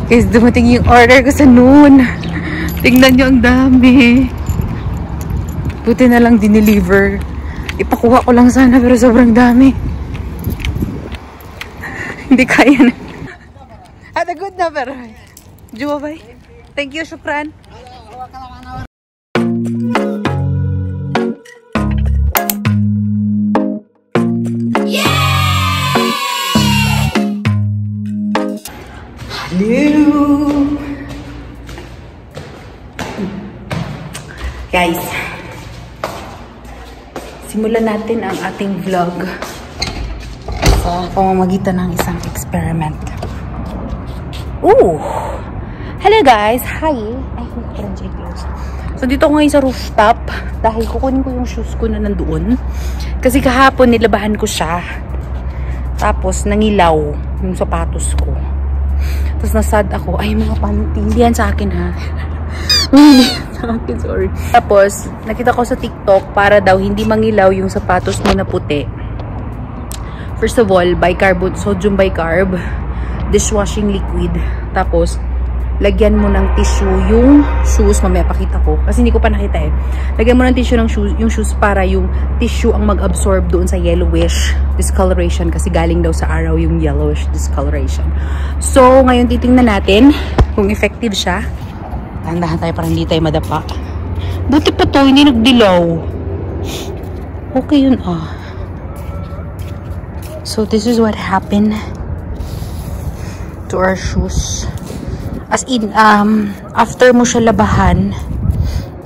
Guys, dumating yung order ko sa noon. Tingnan nyo, ang dami. Buti na lang dineliver. Ipakuha ko lang sana pero sobrang dami. Hindi kaya na. Ada good na pero. Jua bay. Thank you, syukran. Hello! Guys, simulan natin ang ating vlog sa pamamagitan ng isang experiment. Ooh! Hello guys! Hi! Ay, hindi ko lang check close. So, dito ako ngayon sa rooftop dahil kukunin ko yung shoes ko na nandoon. Kasi kahapon nilabahan ko siya. Tapos, nangilaw yung sapatos ko. Tapos nasad ako, ay mga panty, hindi yan sa akin ha. Hindi yan sa akin, sorry. Tapos, nakita ko sa TikTok para daw hindi mangilaw yung sapatos mo na puti. First of all, sodium bicarb, dishwashing liquid. Tapos, lagyan mo ng tissue yung shoes. Mamaya pakita ko. Kasi hindi ko pa nakita eh. Lagyan mo ng tissue ng shoes, yung shoes para yung tissue ang mag-absorb doon sa yellowish discoloration. Kasi galing daw sa araw yung yellowish discoloration. So, ngayon titingnan natin kung effective siya. Dahan-dahan tayo para hindi tayo madapa. Buti pa to, hindi nagdilaw. Okay yun ah. So, this is what happened to our shoes. As in, after mo siya labahan,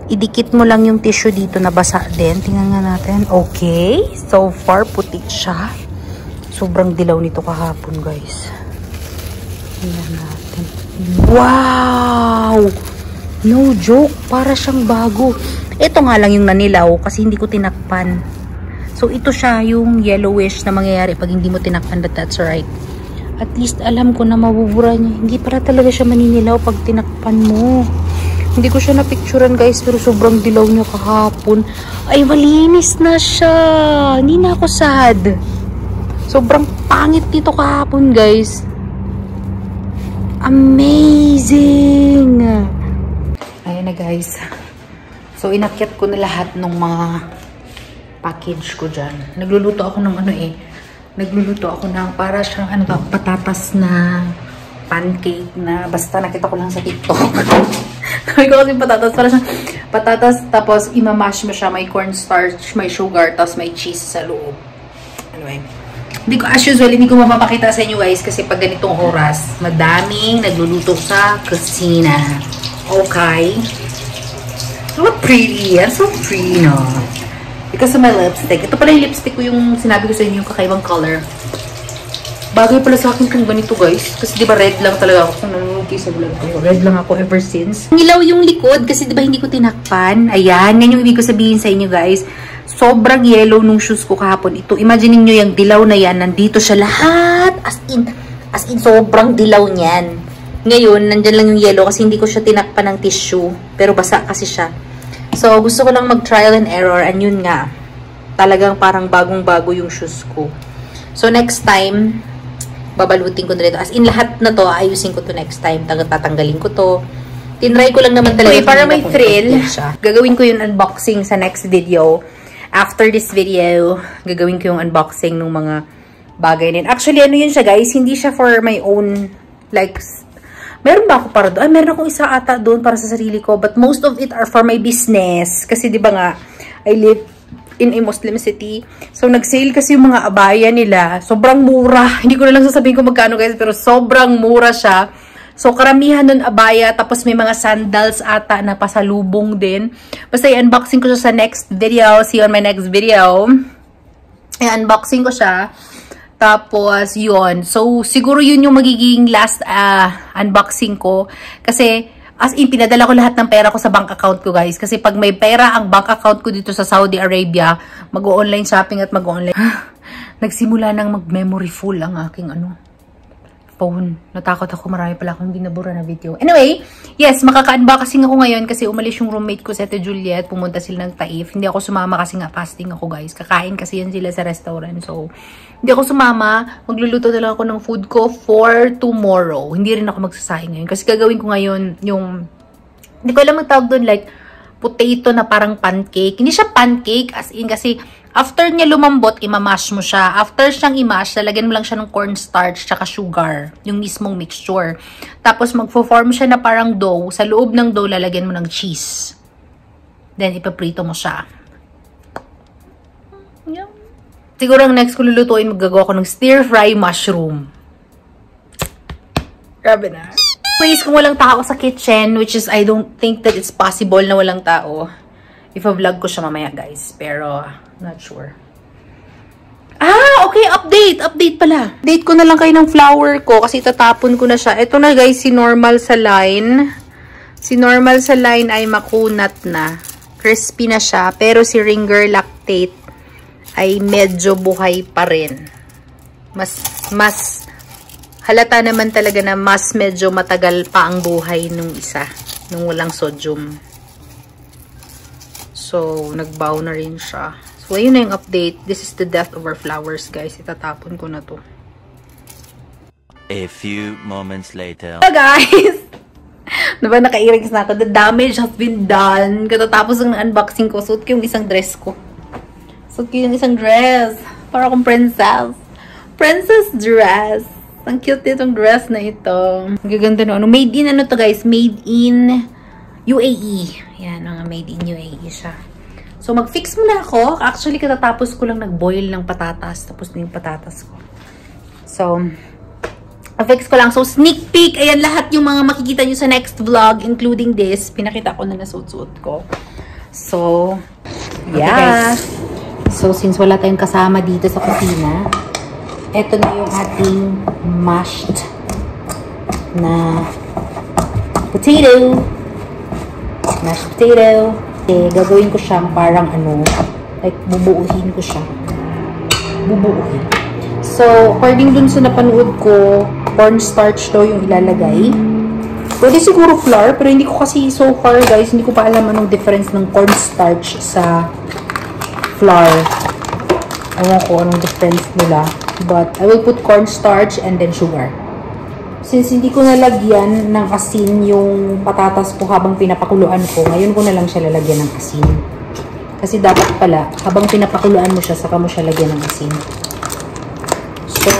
idikit mo lang yung tissue dito na basa din. Tingnan nga natin. Okay. So far, puti siya. Sobrang dilaw nito kahapon, guys. Tingnan natin. Wow! No joke. Para siyang bago. Ito nga lang yung nanilaw kasi hindi ko tinakpan. So, ito siya yung yellowish na mangyayari pag hindi mo tinakpan. That's right. At least alam ko na mabubura niya. Hindi para talaga siya maninilaw pag tinakpan mo. Hindi ko siya napicturan guys, pero sobrang dilaw niya kahapon. Ay, malinis na siya. Hindi na ako sad. Sobrang pangit dito kahapon guys. Amazing! Ayan na guys. So, inakyat ko na lahat ng mga package ko dyan. Nagluluto ako ng Nagluluto ako ng para siyang patatas na pancake na basta nakita ko lang sa TikTok. Sabi ko kasi patatas, para siyang patatas tapos imamash mo siya, may cornstarch, may sugar, tapos may cheese sa loob. Anyway, as usual, hindi ko mapapakita sa inyo guys kasi pag ganitong oras, madaming nagluluto sa kusina. Okay? So pretty. Yan, so pretty, no? Because of my lipstick. Ito pala yung lipstick ko, yung sinabi ko sa inyo, yung kakaibang color. Bagay pala sa akin kung ganito guys. Kasi diba red lang talaga ako kung nanonood sa vlog ko. Red lang ako ever since. Nilaw yung likod kasi diba hindi ko tinakpan. Ayan, yan yung ibig ko sabihin sa inyo guys. Sobrang yellow nung shoes ko kahapon. Ito, imagine niyo yung dilaw na yan. Nandito siya lahat. As in sobrang dilaw niyan. Ngayon, nandyan lang yung yellow kasi hindi ko siya tinakpan ng tissue. Pero basa kasi siya. So, gusto ko lang mag-trial and error. And yun nga, talagang parang bagong-bago yung shoes ko. So, next time, babalutin ko na dito. As in, lahat na to, ayusin ko to next time. Tatanggalin ko to. Tinry ko lang naman talaga. Okay, para may thrill, gagawin ko yung unboxing sa next video. After this video, gagawin ko yung unboxing ng mga bagay din. Actually, ano yun siya guys? Hindi siya for my own, like, meron ba ako para doon? Ay, meron akong isa ata doon para sa sarili ko. But most of it are for my business. Kasi di ba nga, I live in a Muslim city. So, nag-sale kasi yung mga abaya nila. Sobrang mura. Hindi ko na lang sasabihin kung magkano guys. Pero sobrang mura siya. So, karamihan nun abaya. Tapos may mga sandals ata na pasalubong din. Basta i-unboxing ko siya sa next video. See you on my next video. I-unboxing ko siya. Tapos, yun. So, siguro yun yung magiging last unboxing ko. Kasi, as in, pinadala ko lahat ng pera ko sa bank account ko, guys. Kasi pag may pera ang bank account ko dito sa Saudi Arabia, mag-online shopping at mag-online. Nagsimula nang mag-memory full ang aking phone. Natakot ako, marami pala akong binabura na video. Anyway, yes, makaka-unboxing ako ngayon kasi umalis yung roommate ko sa Ate Juliet. Pumunta sila ng Taif. Hindi ako sumama kasi nga fasting ako, guys. Kakain kasi yan sila sa restaurant. So, hindi ako sumama. Magluluto na lang ako ng food ko for tomorrow. Hindi rin ako magsasahing ngayon. Kasi gagawin ko ngayon yung, hindi ko alam ang tawag doon, like, potato na parang pancake. Hindi siya pancake, as in, kasi after niya lumambot, imamash mo siya. After siyang imash, lalagyan mo lang siya ng cornstarch tsaka sugar, yung mismong mixture. Tapos magfo-form siya na parang dough. Sa loob ng dough, lalagyan mo ng cheese. Then, ipaprito mo siya. Yum. Siguro ang next ko lulutuin, maggagawa ko ng stir-fry mushroom. Grabe na. Please, kung walang tao sa kitchen, which is I don't think that it's possible na walang tao, ipa-vlog ko siya mamaya, guys. Pero, not sure. Ah, okay, update! Update pala. Update ko na lang kayo ng flour ko kasi tatapon ko na siya. Ito na, guys, si normal sa line. Si normal sa line ay makunat na. Crispy na siya. Pero si Ringer Lactate ay medyo buhay pa rin. Mas halata naman talaga na mas medyo matagal pa ang buhay nung isa. Nung walang sodium. So, nagbaw na rin siya. So, ayun na yung update. This is the death of our flowers, guys. Itatapon ko na to. A few moments later. Hello, guys! Diba, naka-earrings na ako. The damage has been done. Katatapos ng unboxing ko, suot ko yung isang dress ko. Suot ko yung isang dress. Para akong princess. Princess dress. Ang cute nitong dress na ito. Ang gaganda no. Made in ano to, guys? Made in UAE. Yan, mga made in UAE siya. So, mag-fix muna ako. Actually, katatapos ko lang nag-boil ng patatas. Tapos na yung patatas ko. So, fix ko lang. So, sneak peek. Ayan, lahat yung mga makikita nyo sa next vlog, including this. Pinakita ko na nasuot-suot ko. So, yeah. Okay, so, since wala tayong kasama dito sa kusina, eto na yung ating mashed na potato. Mashed potato. Okay, gagawin ko siyang parang ano, like bubuuhin ko siya. Bubuuhin. So, according dun sa napanood ko, cornstarch daw yung ilalagay. Pwede siguro flour, pero hindi ko kasi so far, guys, hindi ko pa alam anong difference ng cornstarch sa flour. Ewan ko anong difference nila. But, I will put cornstarch and then sugar. Since hindi ko nalagyan ng asin yung patatas ko habang pinapakuluan ko, ngayon ko na lang siya lalagyan ng asin. Kasi dapat pala, habang pinapakuluan mo siya, saka mo siya lagyan ng asin. So,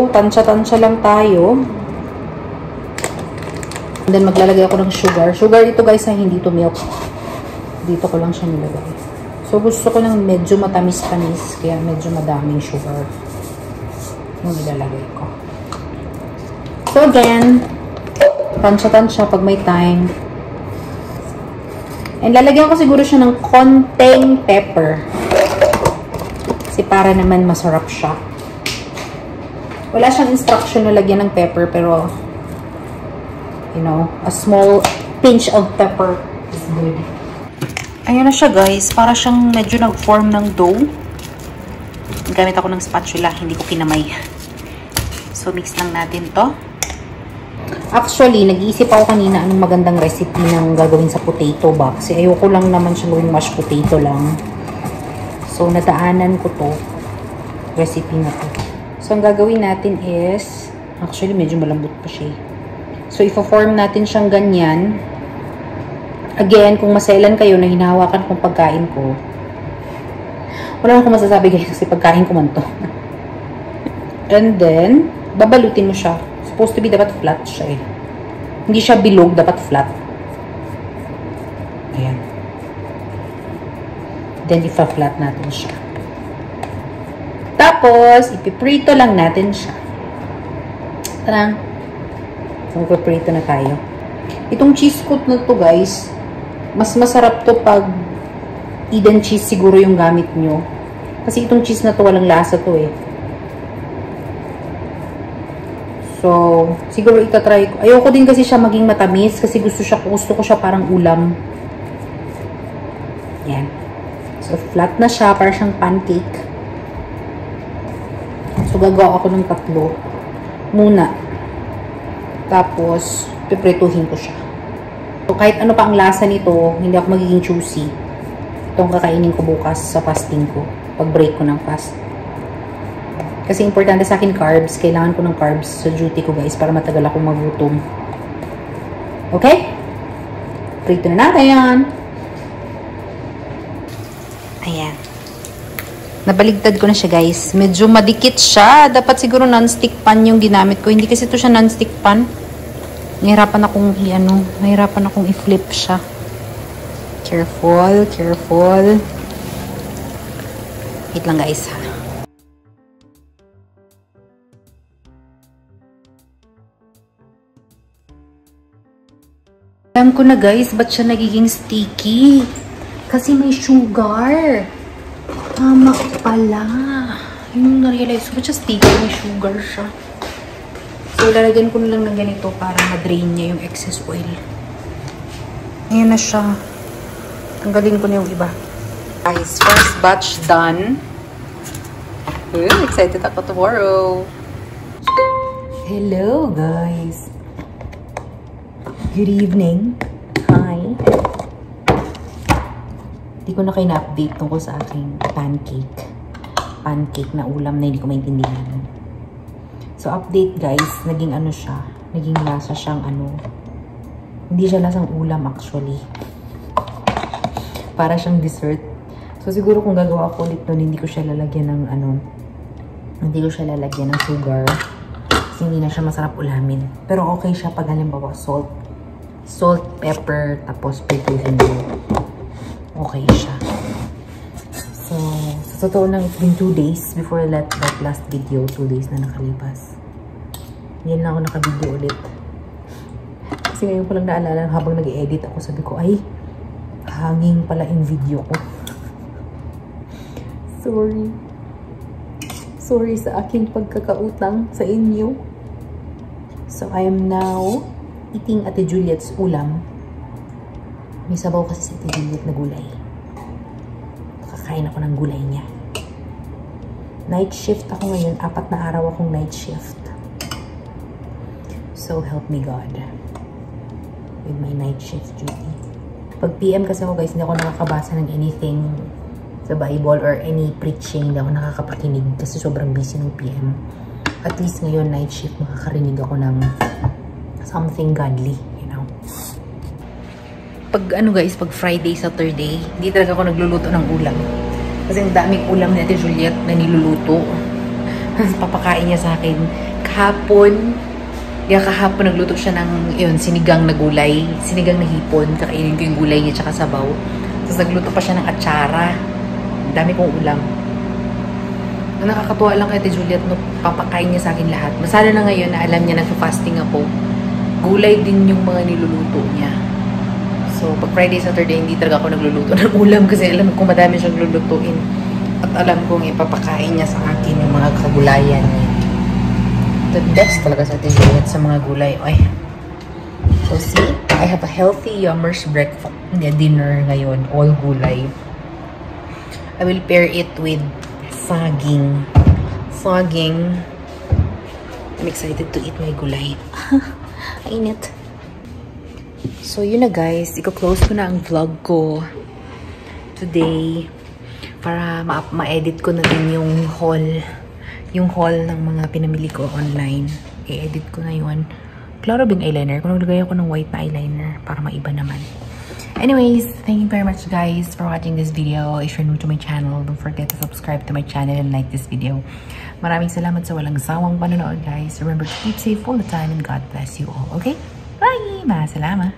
tansya-tansya lang tayo. And then, maglalagay ako ng sugar. Sugar ito, guys, ay hindi to milk. Dito ko lang siya nilagay. So, gusto ko ng medyo matamis-tamis, kaya medyo madaming sugar yung ilalagay ko. So, again, tansya-tansya pag may time. And lalagyan ko siguro siya ng konting pepper. Kasi para naman masarap siya. Wala siyang instruction na lagyan ng pepper, pero, you know, a small pinch of pepper is good. Ayun na siya, guys. Para siyang medyo nag-form ng dough. Gamit ako ng spatula, hindi ko kinamay. So, mix lang natin to. Actually, nag-iisip ako kanina anong magandang recipe ng gagawin sa potato ba. Kasi ayoko lang naman siya gawing mashed potato lang. So, nadaanan ko to. Recipe na to. So, ang gagawin natin is, actually, medyo malambot pa siya. So, ifo-form natin siyang ganyan. Again, kung maselan kayo na hinahawakan kong pagkain ko, wala akong masasabi guys kasi pagkain ko man to. And then, babalutin mo siya. Supposed to be dapat flat siya eh. Hindi siya bilog, dapat flat. Ayan. Then, ipa-flat natin siya. Tapos, ipiprito lang natin siya. Tara. Magpiprito na tayo. Itong cheese coat na to guys, mas masarap to pag Eden cheese siguro yung gamit nyo. Kasi itong cheese na to, walang lasa to eh. So, siguro itatry ko. Ayoko din kasi siya maging matamis kasi gusto ko siya parang ulam. Yan. So, flat na siya, parang siyang pancake. So, gagawa ako ng tatlo. Muna. Tapos, piprituhin ko siya. So, kahit ano pa ang lasa nito, hindi ako magiging choosy. Itong kakainin ko bukas sa fasting ko. Pag-break ko ng fast. Kasi importante sa akin carbs. Kailangan ko ng carbs sa duty ko, guys, para matagal akong magutom. Okay? Prito na natin. Ayan. Nabaligtad ko na siya, guys. Medyo madikit siya. Dapat siguro non-stick pan yung ginamit ko. Hindi kasi ito siya non-stick pan. Nahirapan akong i-flip siya. Careful, careful. Wait lang, guys, ha. Alam ko na, guys, ba't siya nagiging sticky? Kasi may sugar. Tama pala. Yung na-realize ko, ba't siya sticky? May sugar siya. So, lalagyan ko na lang ng ganito para ma-drain niya yung excess oil. Ayan na siya. Tanggalin ko na yung iba. Guys, first batch done. Excited ako tomorrow. Hello, guys. Good evening. Hi. Hindi ko na kayo na-update tungkol sa aking pancake. Pancake na ulam na hindi ko maintindihan. So, update, guys. Naging ano siya. Naging lasa siyang ano. Hindi siya lasang ulam, actually. Para siyang dessert. So, siguro kung gagawa ko ulit nun, hindi ko siya lalagyan ng ano. Hindi ko siya lalagyan ng sugar. Kasi hindi na siya masarap ulamin. Pero okay siya pag halimbawa salt, pepper, tapos prituhin mo. Okay siya. So, sa totoo lang, it's been 2 days before that last video. 2 days na nakalipas. Yan lang ako naka-video ulit. Kasi ngayon ko lang naalala habang nag-edit ako, sabi ko, ay, hanging pala yung video ko. Sorry. Sorry sa aking pagkakautang sa inyo. So, I am now eating Ate Juliet's ulam. May sabaw kasi si Ate Juliet na gulay. Kakain ako ng gulay niya. Night shift ako ngayon. 4 na araw akong night shift. So, help me God. With my night shift duty. Pag PM kasi ako, guys, hindi ako nakakabasa ng anything sa Bible or any preaching. Hindi ako nakakapakinig kasi sobrang busy ng PM. At least ngayon, night shift, makakarinig ako ng something godly, you know. Pag ano, guys, pag Friday, Saturday, hindi talaga ako nagluluto ng ulam. Kasi ang daming ulam ni Ate Juliet na niluluto. Papakain niya sa akin. Kahapon nagluto siya ng, yun, sinigang na gulay. Sinigang na hipon. Kakainin ko yung gulay niya tsaka sabaw. Tapos nagluto pa siya ng atsara. Ang dami kong ulam. Ang nakakatuwa lang kay Ate Juliet, no, papakain niya sa akin lahat. Masala na ngayon na alam niya nagpa-fasting ako. Gulay din yung mga niluluto niya. So, pag Friday, Saturday, hindi talaga ako nagluluto ng ulam kasi alam ko madami siyang lulutuin. At alam kong ipapakain niya sa akin yung mga kagulayan niya. The best talaga sa Ate Juliet sa mga gulay. Oy. So, see? I have a healthy yummers breakfast, dinner ngayon. All gulay. I will pair it with saging. I'm excited to eat my gulay. Ainit. So, yun na, guys. Iko-close ko na ang vlog ko today para ma-edit ko na din yung haul. Yung haul ng mga pinamili ko online. I-edit ko na yun. Klaro bing eyeliner. Kung naglagay ako ng white na eyeliner para maiba naman. Anyways, thank you very much, guys, for watching this video. If you're new to my channel, don't forget to subscribe to my channel and like this video. Maraming salamat sa walang sawang panonood, guys. Remember to keep safe all the time and God bless you all. Okay? Bye! Masalama!